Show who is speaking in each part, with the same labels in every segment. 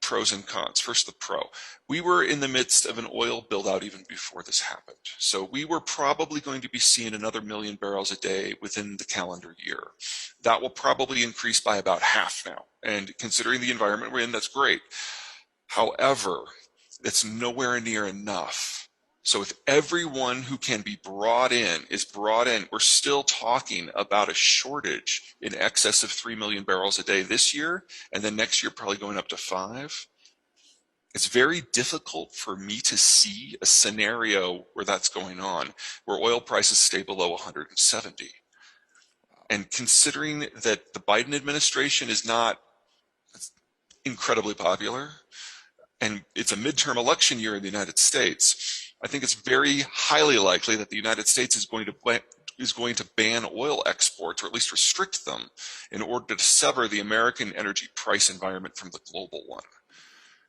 Speaker 1: pros and cons. First, the pro. We were in the midst of an oil build-out even before this happened. So we were probably going to be seeing another 1 million barrels a day within the calendar year. That will probably increase by about half now. And considering the environment we're in, that's great. However, it's nowhere near enough. So if everyone who can be brought in is brought in, we're still talking about a shortage in excess of 3 million barrels a day this year, and then next year probably going up to 5. It's very difficult for me to see a scenario where that's going on, where oil prices stay below 170. And considering that the Biden administration is not incredibly popular, and it's a midterm election year in the United States, I think it's very highly likely that the United States is going to ban oil exports, or at least restrict them, in order to sever the American energy price environment from the global one.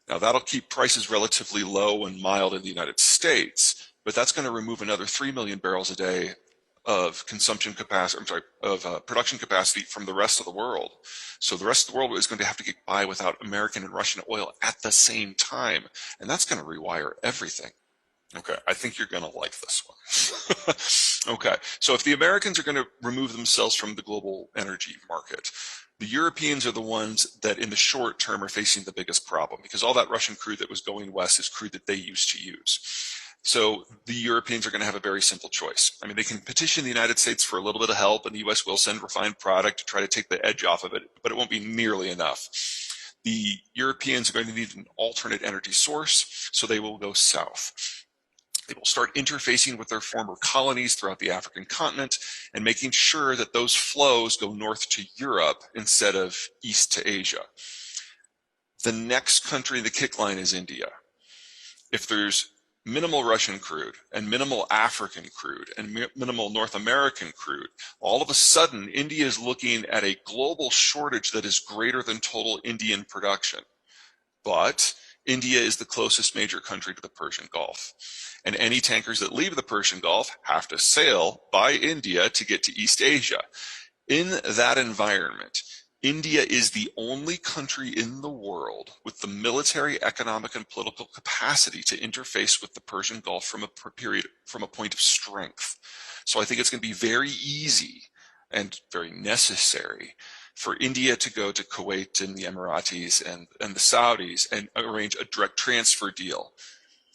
Speaker 1: Now, that'll keep prices relatively low and mild in the United States, but that's going to remove another 3 million barrels a day of consumption capacity, production capacity from the rest of the world. So the rest of the world is going to have to get by without American and Russian oil at the same time, and that's going to rewire everything. Okay, I think you're going to like this one. Okay, so if the Americans are going to remove themselves from the global energy market, the Europeans are the ones that in the short term are facing the biggest problem, because all that Russian crude that was going west is crude that they used to use. So the Europeans are going to have a very simple choice. I mean, they can petition the United States for a little bit of help, and the U.S. will send refined product to try to take the edge off of it, but it won't be nearly enough. The Europeans are going to need an alternate energy source, so they will go south. They will start interfacing with their former colonies throughout the African continent and making sure that those flows go north to Europe instead of east to Asia. The next country in the kick line is India. If there's minimal Russian crude and minimal African crude and minimal North American crude, all of a sudden India is looking at a global shortage that is greater than total Indian production. But India is the closest major country to the Persian Gulf. And any tankers that leave the Persian Gulf have to sail by India to get to East Asia. In that environment, India is the only country in the world with the military, economic, and political capacity to interface with the Persian Gulf from a point of strength. So I think it's going to be very easy and very necessary for India to go to Kuwait and the Emiratis and the Saudis and arrange a direct transfer deal.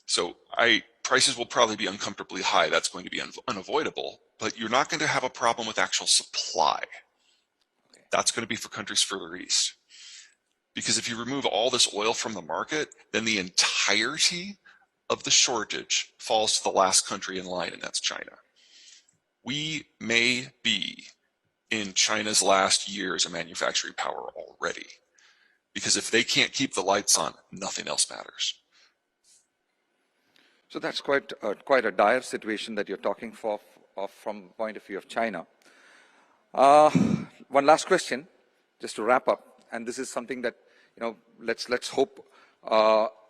Speaker 1: So prices will probably be uncomfortably high. That's going to be unavoidable, but you're not going to have a problem with actual supply. That's going to be for countries further east. Because if you remove all this oil from the market, then the entirety of the shortage falls to the last country in line, and that's China. We may be in China's last year as a manufacturing power already. Because if they can't keep the lights on, nothing else matters.
Speaker 2: So that's quite a dire situation that you're talking from the point of view of China. One last question, just to wrap up, and this is something that, let's hope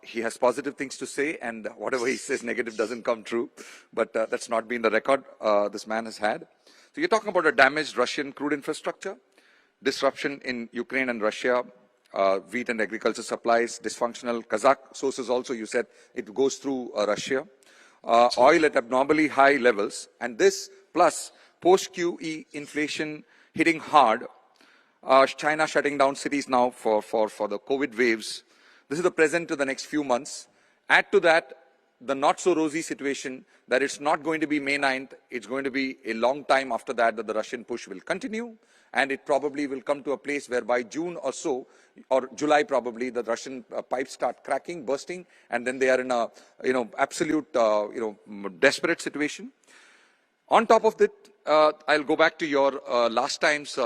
Speaker 2: he has positive things to say, and whatever he says negative doesn't come true. But that's not been the record this man has had. So you're talking about a damaged Russian crude infrastructure, disruption in Ukraine and Russia, wheat and agriculture supplies, dysfunctional Kazakh sources also, you said it goes through Russia, oil at abnormally high levels, and this plus post-QE inflation hitting hard, China shutting down cities now for the COVID waves. This is the present to the next few months. Add to that the not so rosy situation that it's not going to be May 9th, it's going to be a long time after that the Russian push will continue, and it probably will come to a place where by June or so, or July probably, the Russian pipes start cracking, bursting, and then they are in a absolute desperate situation. On top of that, I'll go back to your last time's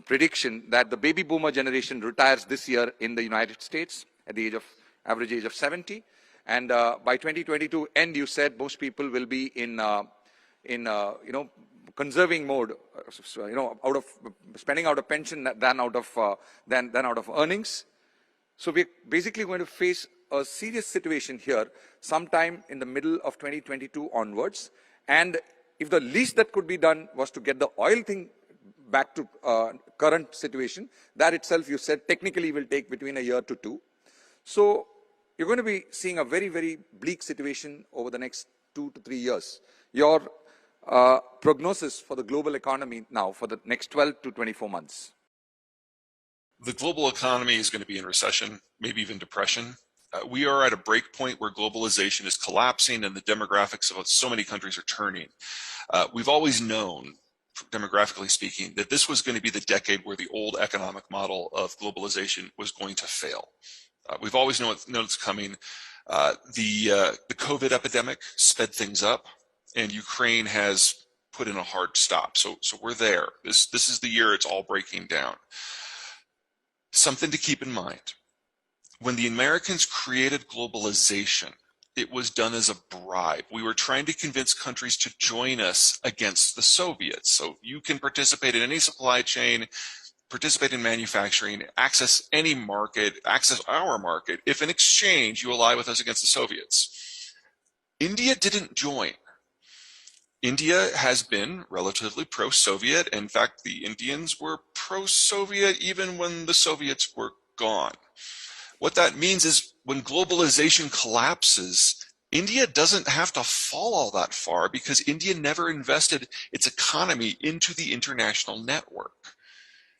Speaker 2: prediction that the baby boomer generation retires this year in the United States at the average age of 70, and by 2022 end, you said most people will be in conserving mode, out of spending out of pension than out of earnings. So we're basically going to face a serious situation here sometime in the middle of 2022 onwards. And if the least that could be done was to get the oil thing back to current situation, that itself, you said, technically will take between a year to two. So you're going to be seeing a very, very bleak situation over the next 2 to 3 years. Your prognosis for the global economy now for the next 12 to 24 months?
Speaker 1: The global economy is going to be in recession, maybe even depression. We are at a break point where globalization is collapsing and the demographics of so many countries are turning. We've always known, demographically speaking, that this was going to be the decade where the old economic model of globalization was going to fail. We've always known it's coming. The COVID epidemic sped things up, and Ukraine has put in a hard stop. So we're there. This is the year it's all breaking down. Something to keep in mind. When the Americans created globalization, it was done as a bribe. We were trying to convince countries to join us against the Soviets. So you can participate in any supply chain, participate in manufacturing, access any market, access our market, if in exchange you ally with us against the Soviets. India didn't join. India has been relatively pro-Soviet. In fact, the Indians were pro-Soviet even when the Soviets were gone. What that means is when globalization collapses, India doesn't have to fall all that far because India never invested its economy into the international network.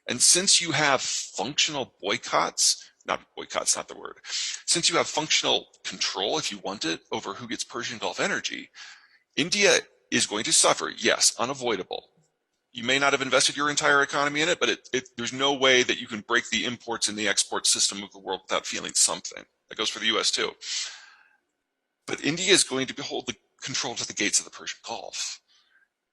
Speaker 1: And since you have functional boycotts, not the word, since you have functional control, if you want it, over who gets Persian Gulf energy, India is going to suffer, yes, unavoidable. You may not have invested your entire economy in it, but there's no way that you can break the imports and the export system of the world without feeling something. That goes for the US too. But India is going to hold the control to the gates of the Persian Gulf.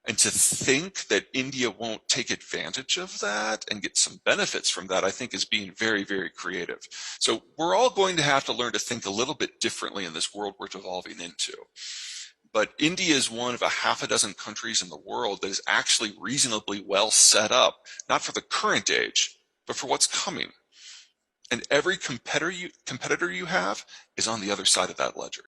Speaker 1: And to think that India won't take advantage of that and get some benefits from that, I think is being very, very creative. So we're all going to have to learn to think a little bit differently in this world we're evolving into. But India is one of a half a dozen countries in the world that is actually reasonably well set up, not for the current age, but for what's coming. And every competitor you have is on the other side of that ledger.